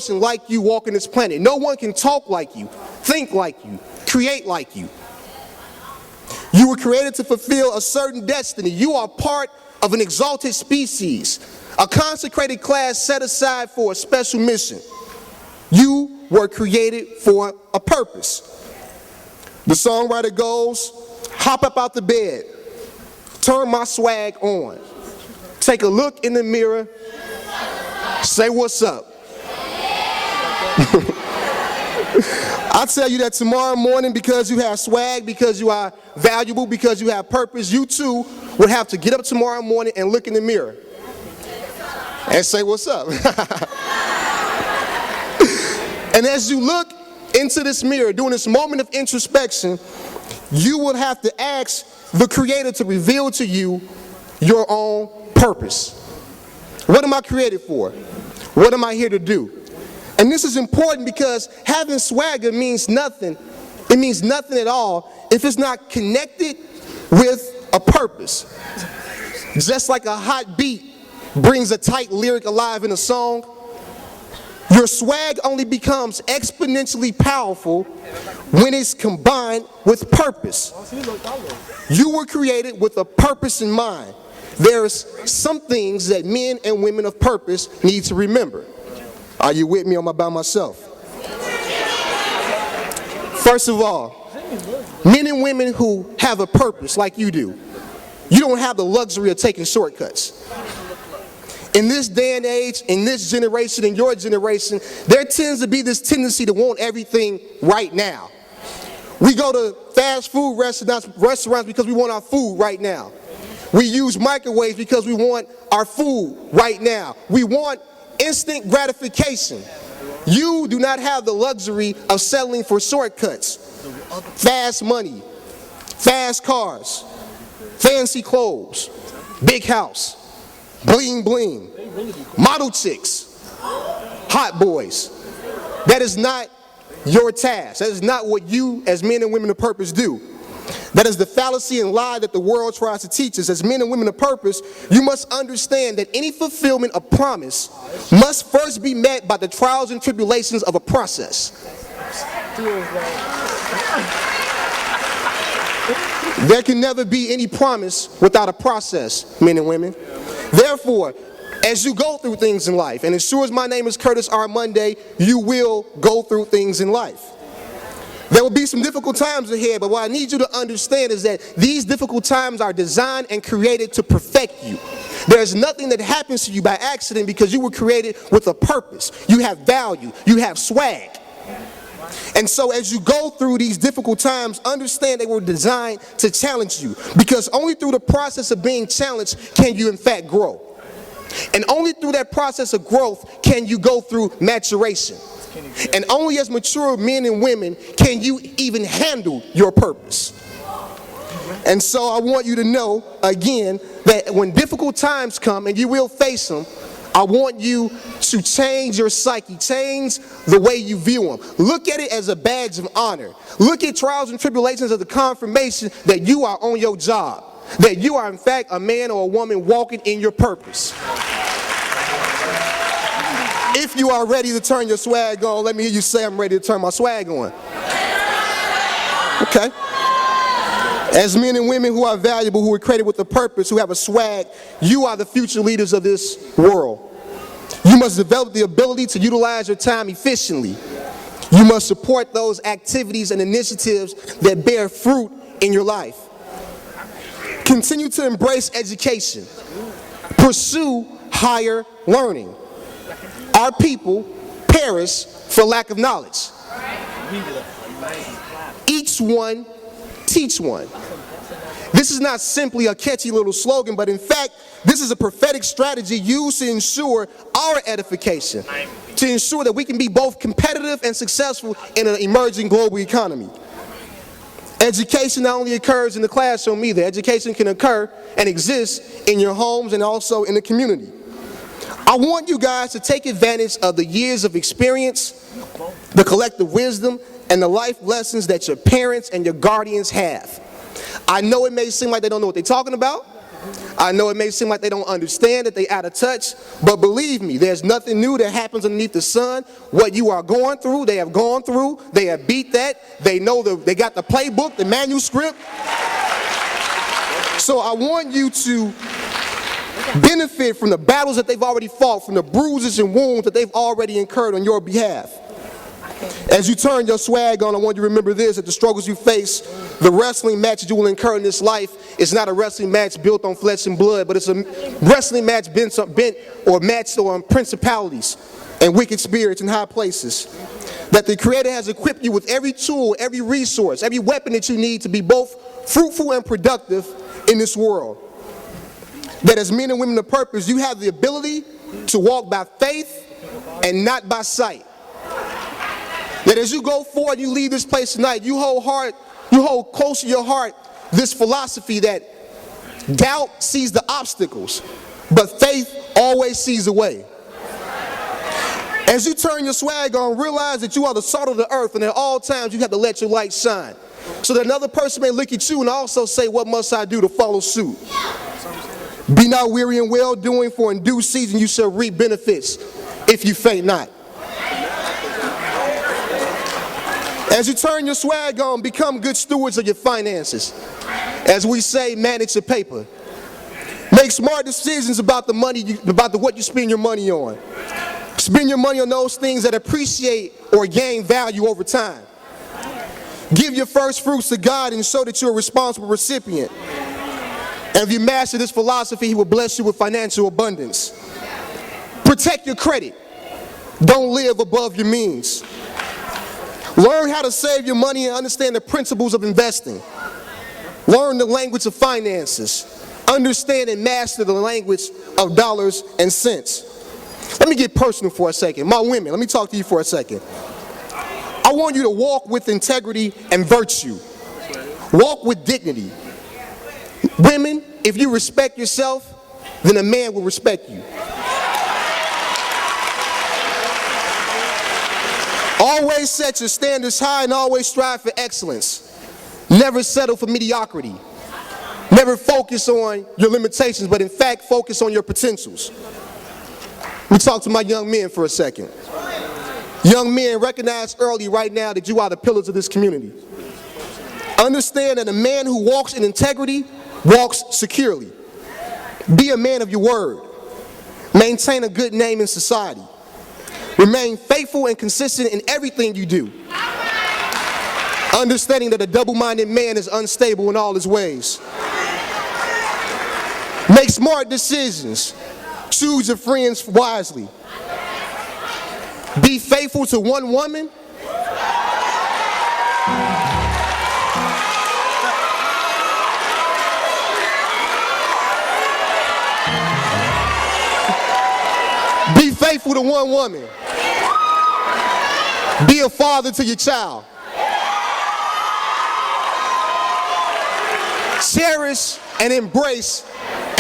person like you walking this planet. No one can talk like you, think like you, create like you. You were created to fulfill a certain destiny. You are part of an exalted species, a consecrated class set aside for a special mission. You were created for a purpose. The songwriter goes, hop up out the bed, turn my swag on, take a look in the mirror, say what's up. I tell you that tomorrow morning, because you have swag, because you are valuable, because you have purpose, you too would have to get up tomorrow morning and look in the mirror and say what's up. And as you look into this mirror, during this moment of introspection, you will have to ask the Creator to reveal to you your own purpose. What am I created for? What am I here to do? And this is important because having swagger means nothing. It means nothing at all if it's not connected with a purpose. Just like a hot beat brings a tight lyric alive in a song, your swag only becomes exponentially powerful when it's combined with purpose. You were created with a purpose in mind. There's some things that men and women of purpose need to remember. Are you with me or am I by myself? First of all, men and women who have a purpose like you do, you don't have the luxury of taking shortcuts. In this day and age, in this generation, in your generation, there tends to be this tendency to want everything right now. We go to fast food restaurants because we want our food right now. We use microwaves because we want our food right now. We want instant gratification. You do not have the luxury of settling for shortcuts. Fast money, fast cars, fancy clothes, big house, bling bling, model chicks, hot boys. That is not your task. That is not what you as men and women of purpose do. That is the fallacy and lie that the world tries to teach us. As men and women of purpose, you must understand that any fulfillment of promise must first be met by the trials and tribulations of a process. There can never be any promise without a process, men and women. Therefore, as you go through things in life, and as sure as my name is Curtis R. Monday, you will go through things in life. There will be some difficult times ahead, but what I need you to understand is that these difficult times are designed and created to perfect you. There's nothing that happens to you by accident because you were created with a purpose. You have value. You have swag. And so as you go through these difficult times, understand they were designed to challenge you, because only through the process of being challenged can you in fact grow. And only through that process of growth can you go through maturation. And only as mature men and women can you even handle your purpose. And so I want you to know, again, that when difficult times come, and you will face them, I want you to change your psyche, change the way you view them. Look at it as a badge of honor. Look at trials and tribulations as the confirmation that you are on your job, that you are in fact a man or a woman walking in your purpose. If you are ready to turn your swag on, let me hear you say, I'm ready to turn my swag on. Okay. As men and women who are valuable, who are created with a purpose, who have a swag, you are the future leaders of this world. You must develop the ability to utilize your time efficiently. You must support those activities and initiatives that bear fruit in your life. Continue to embrace education. Pursue higher learning. Our people perish for lack of knowledge. Each one, teach one. This is not simply a catchy little slogan, but in fact, this is a prophetic strategy used to ensure our edification, to ensure that we can be both competitive and successful in an emerging global economy. Education not only occurs in the classroom either. Education can occur and exist in your homes and also in the community. I want you guys to take advantage of the years of experience, the collective wisdom, and the life lessons that your parents and your guardians have. I know it may seem like they don't know what they're talking about. I know it may seem like they don't understand, that they out of touch, but believe me, there's nothing new that happens underneath the sun. What you are going through, they have gone through, they have beat that, they know they got the playbook, the manuscript. So I want you to benefit from the battles that they've already fought, from the bruises and wounds that they've already incurred on your behalf. As you turn your swag on, I want you to remember this, that the struggles you face, the wrestling match that you will incur in this life, is not a wrestling match built on flesh and blood, but it's a wrestling match bent on principalities and wicked spirits in high places. That the Creator has equipped you with every tool, every resource, every weapon that you need to be both fruitful and productive in this world. That as men and women of purpose, you have the ability to walk by faith and not by sight. That as you go forward, you leave this place tonight, you hold close to your heart this philosophy that doubt sees the obstacles, but faith always sees the way. As you turn your swag on, realize that you are the salt of the earth, and at all times you have to let your light shine. So that another person may look at you and also say, what must I do to follow suit? Be not weary in well-doing, for in due season you shall reap benefits if you faint not. As you turn your swag on, become good stewards of your finances. As we say, manage your paper. Make smart decisions about the money, what you spend your money on. Spend your money on those things that appreciate or gain value over time. Give your first fruits to God and show that you're a responsible recipient. And if you master this philosophy, He will bless you with financial abundance. Protect your credit. Don't live above your means. Learn how to save your money and understand the principles of investing. Learn the language of finances. Understand and master the language of dollars and cents. Let me get personal for a second. My women, let me talk to you for a second. I want you to walk with integrity and virtue. Walk with dignity. Women, if you respect yourself, then a man will respect you. Always set your standards high and always strive for excellence. Never settle for mediocrity. Never focus on your limitations, but in fact, focus on your potentials. Let me talk to my young men for a second. Young men, recognize early right now that you are the pillars of this community. Understand that a man who walks in integrity walks securely. Be a man of your word. Maintain a good name in society. Remain faithful and consistent in everything you do. Understanding that a double-minded man is unstable in all his ways. Make smart decisions. Choose your friends wisely. Be faithful to one woman. Be faithful to one woman. Be a father to your child. Cherish and embrace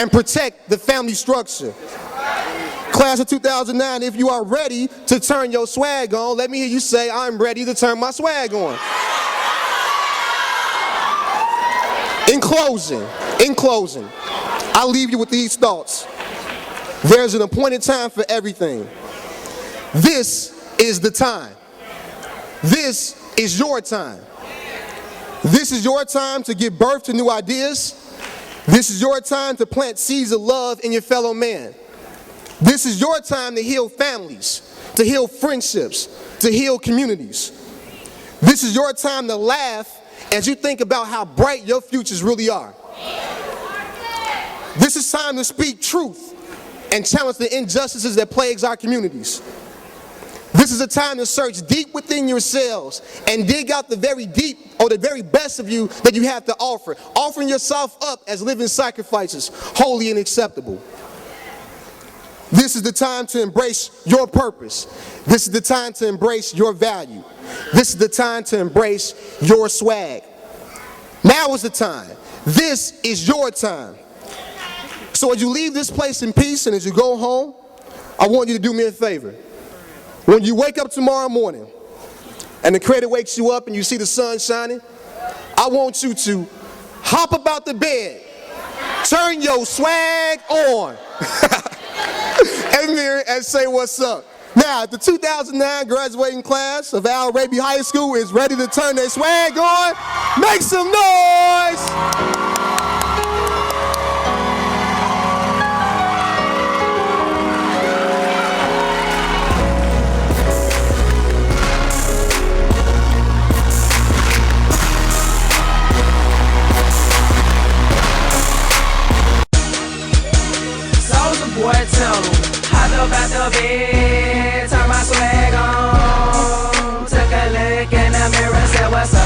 and protect the family structure. Class of 2009, if you are ready to turn your swag on, let me hear you say, I'm ready to turn my swag on. In closing, I'll leave you with these thoughts. There's an appointed time for everything. This is the time. This is your time. This is your time to give birth to new ideas. This is your time to plant seeds of love in your fellow man. This is your time to heal families, to heal friendships, to heal communities. This is your time to laugh as you think about how bright your futures really are. This is time to speak truth and challenge the injustices that plagues our communities. This is a time to search deep within yourselves and dig out the very deep or the very best of you that you have to offer. Offering yourself up as living sacrifices, holy and acceptable. This is the time to embrace your purpose. This is the time to embrace your value. This is the time to embrace your swag. Now is the time. This is your time. So as you leave this place in peace and as you go home, I want you to do me a favor. When you wake up tomorrow morning and the Creator wakes you up and you see the sun shining, I want you to hop about the bed Turn your swag on. Amen, and say what's up. Now, the 2009 graduating class of our Raby High School is ready to turn their swag on. Make some noise. Boy, tell them, hop up out the bed, turn my swag on, took a look in the mirror, said what's up.